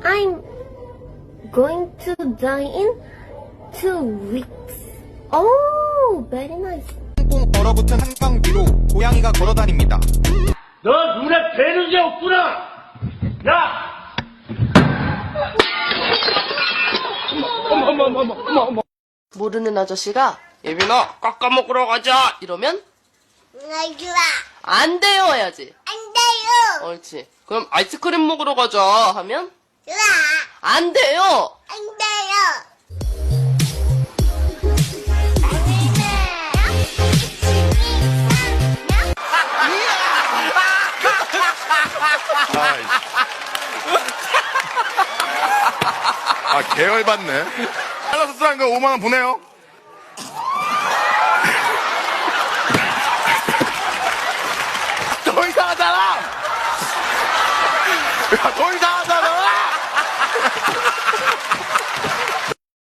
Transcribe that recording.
I'm going to die in 2 weeks. Oh, very nice. 꽁꽁 얼어붙은 한강 위로 고양이가 걸어다닙니다. 너 눈에 뵈는 게 없구나! 야! 어머. 모르는 아저씨가 예빈아 깎아 먹으러 가자 이러면 좋아. 안 돼요 해야지. 안 돼요. 옳지. 그럼 아이스크림 먹으러 가자 하면 좋아. 안 돼요. 안 돼요. 아, 계열받네. 잘라서 싼 거 5만원 보내요. 더 이상하잖아! 야, 더 이상!